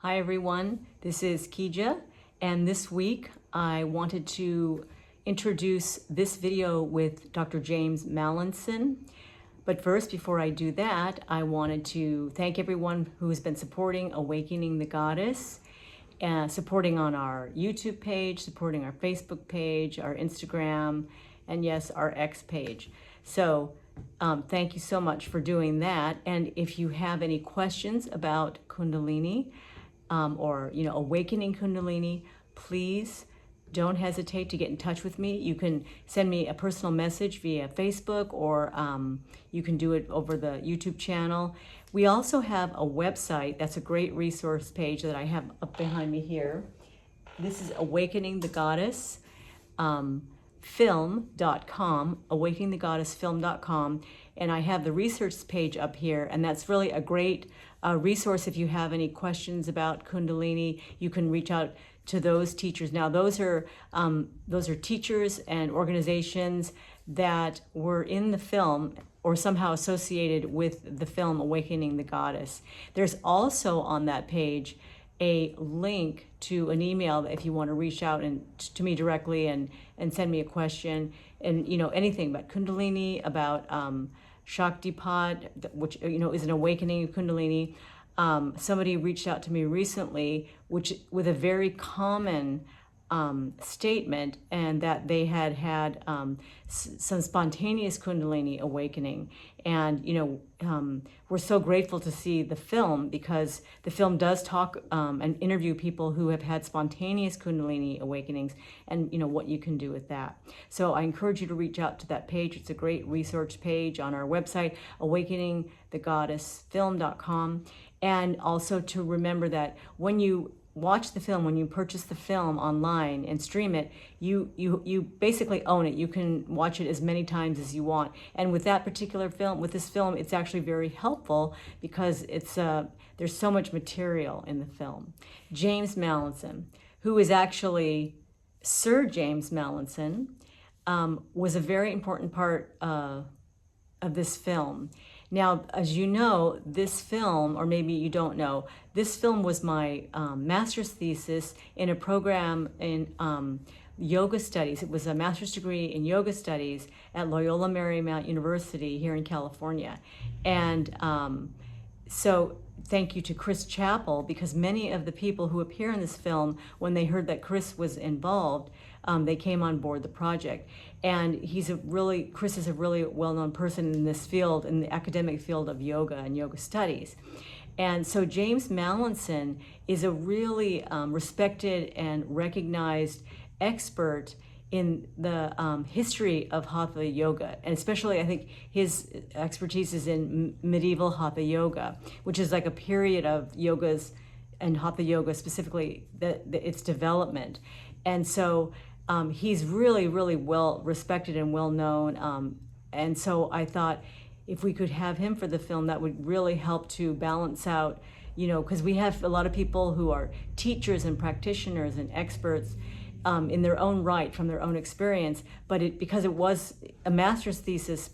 Hi everyone, this is Kija, and this week I wanted to introduce this video with Dr. James Mallinson. But first, before I do that, I wanted to thank everyone who has been supporting Awakening the Goddess, supporting on our YouTube page, supporting our Facebook page, our Instagram, and yes, our X page. So thank you so much for doing that. And if you have any questions about Kundalini, or awakening Kundalini, please don't hesitate to get in touch with me. You can send me a personal message via Facebook, or you can do it over the YouTube channel. We also have a website that's a great resource page that I have up behind me here. This is Awakening the Goddess film.com, awakeningthegoddessfilm.com, and I have the research page up here, and that's really a great resource. If you have any questions about Kundalini, you can reach out to those teachers. Now, those are teachers and organizations that were in the film or somehow associated with the film Awakening the Goddess. There's also on that page a link to an email if you want to reach out to me directly and send me a question, and anything about Kundalini, about Shaktipat, which is an awakening of Kundalini. Somebody reached out to me recently, with a very common statement, and that they had some spontaneous Kundalini awakening. And we're so grateful to see the film, because the film does talk and interview people who have had spontaneous Kundalini awakenings, and what you can do with that. So I encourage you to reach out to that page. It's a great research page on our website, awakeningthegoddessfilm.com. And also to remember that when you watch the film, when you purchase the film online and stream it, you basically own it. You can watch it as many times as you want. And with that particular film, with this film, it's actually very helpful because there's so much material in the film. James Mallinson, who is actually Sir James Mallinson, was a very important part of this film. Now, as you know, this film, or maybe you don't know, this film was my master's thesis in a program in yoga studies. It was a master's degree in yoga studies at Loyola Marymount University here in California. And so thank you to Chris Chappell, because many of the people who appear in this film, when they heard that Chris was involved, they came on board the project. And Chris is a really well-known person in this field, in the academic field of yoga and yoga studies. And so James Mallinson is a really respected and recognized expert in the history of Hatha Yoga. And especially, I think his expertise is in medieval Hatha Yoga, which is like a period of yogas and Hatha Yoga, specifically its development. And so he's really, really well respected and well known. And so I thought if we could have him for the film, that would really help to balance out, because we have a lot of people who are teachers and practitioners and experts in their own right, from their own experience. But because it was a master's thesis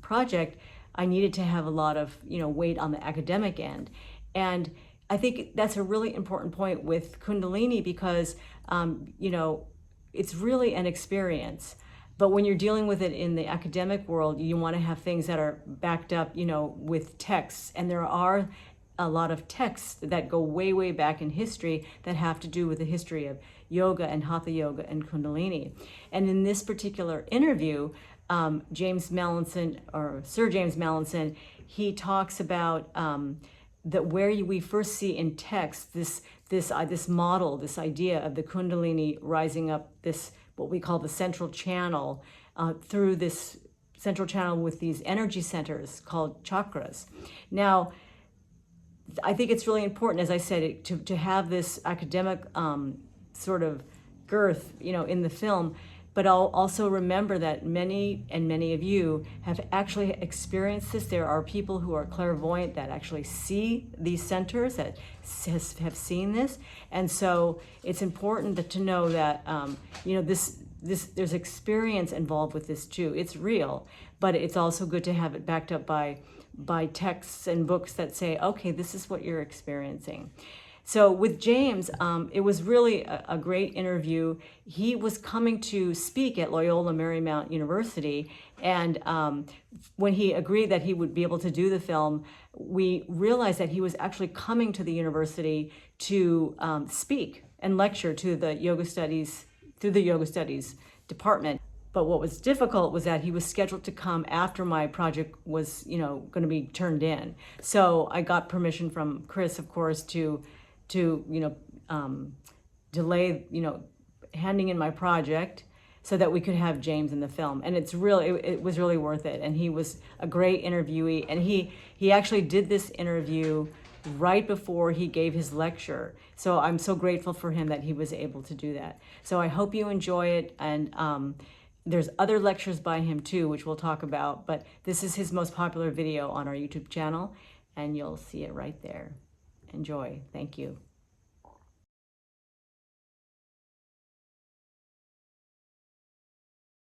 project, I needed to have a lot of weight on the academic end. And I think that's a really important point with Kundalini, because it's really an experience. But when you're dealing with it in the academic world, you want to have things that are backed up, with texts. And there are a lot of texts that go way, way back in history that have to do with the history of yoga and Hatha Yoga and Kundalini. And in this particular interview, James Mallinson, or Sir James Mallinson, he talks about that where we first see in text this model, this idea of the Kundalini rising up this, what we call the central channel, through this central channel with these energy centers called chakras. Now, I think it's really important, as I said, to have this academic sort of girth, in the film. But I'll also remember that many of you have actually experienced this. There are people who are clairvoyant that actually see these centers, that have seen this. And so it's important to know that, there's experience involved with this too. It's real, but it's also good to have it backed up by texts and books that say, okay, this is what you're experiencing. So with James, it was really a great interview. He was coming to speak at Loyola Marymount University, and when he agreed that he would be able to do the film, we realized that he was actually coming to the university to speak and lecture to the yoga studies, through the yoga studies department. But what was difficult was that he was scheduled to come after my project was, going to be turned in. So I got permission from Chris, of course, to delay, handing in my project so that we could have James in the film. And it was really worth it. And he was a great interviewee. And he actually did this interview right before he gave his lecture. So I'm so grateful for him that he was able to do that. So I hope you enjoy it. And there's other lectures by him too, which we'll talk about, but this is his most popular video on our YouTube channel, and you'll see it right there. Enjoy. Thank you.